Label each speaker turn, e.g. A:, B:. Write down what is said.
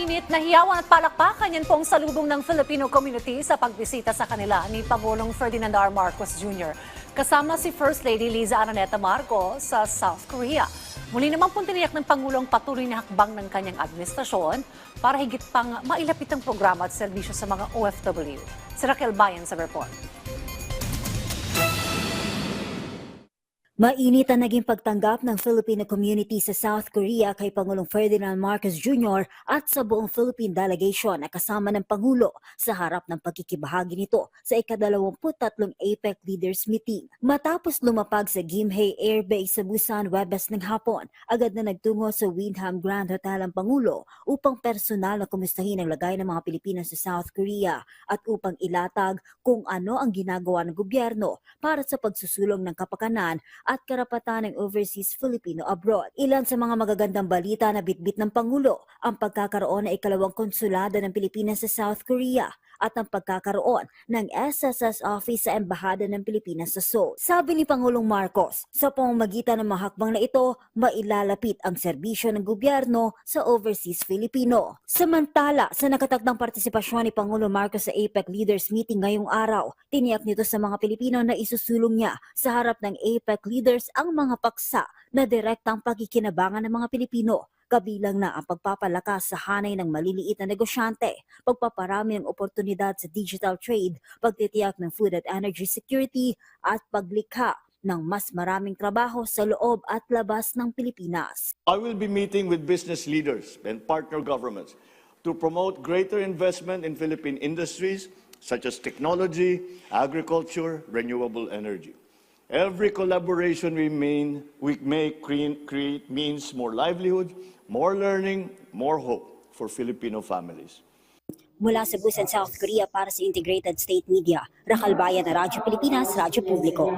A: Mainit na hiyawan at palakpakan yan pong salubong ng Filipino community sa pagbisita sa kanila ni Pangulong Ferdinand R. Marcos Jr. Kasama si First Lady Liza Araneta Marcos sa South Korea. Muli namang pong tiniyak ng Pangulong patuloy na hakbang ng kanyang administrasyon para higit pang mailapit ang programa at serbisyo sa mga OFW. Si Raquel Bayan sa report.
B: Mainit ang naging pagtanggap ng Filipino community sa South Korea kay Pangulong Ferdinand Marcos Jr. at sa buong Philippine delegation na kasama ng Pangulo sa harap ng pagkikibahagi nito sa ika-23 APEC Leaders Meeting. Matapos lumapag sa Gimhae Air Base sa Busan Webes ng hapon, agad na nagtungo sa Windham Grand Hotel ang Pangulo upang personal na kumustahin ang lagay ng mga Pilipino sa South Korea at upang ilatag kung ano ang ginagawa ng gobyerno para sa pagsusulong ng kapakanan at karapatan ng overseas Filipino abroad. Ilan sa mga magagandang balita na bitbit ng Pangulo ang pagkakaroon ng ikalawang konsulado ng Pilipinas sa South Korea at ang pagkakaroon ng SSS office sa Embahada ng Pilipinas sa Seoul. Sabi ni Pangulong Marcos, sa pamamagitan ng mga hakbang na ito, mailalapit ang serbisyo ng gobyerno sa overseas Filipino. Samantala, sa nakatakdang partisipasyon ni Pangulong Marcos sa APEC Leaders Meeting ngayong araw, tiniyak nito sa mga Pilipino na isusulong niya sa harap ng APEC leaders ang mga paksa na direktang pagkikinabangan ng mga Pilipino, kabilang na ang pagpapalakas sa hanay ng maliliit na negosyante, pagpaparami ng oportunidad sa digital trade, pagtitiyak ng food at energy security, at paglikha ng mas maraming trabaho sa loob at labas ng Pilipinas.
C: I will be meeting with business leaders and partner governments to promote greater investment in Philippine industries such as technology, agriculture, renewable energy. Every collaboration we make create means more livelihood, more learning, more hope for Filipino families.
B: Mula sa Busan, South Korea para sa Integrated State Media, Raquel Bayan na Radyo Pilipinas, Radyo Publiko.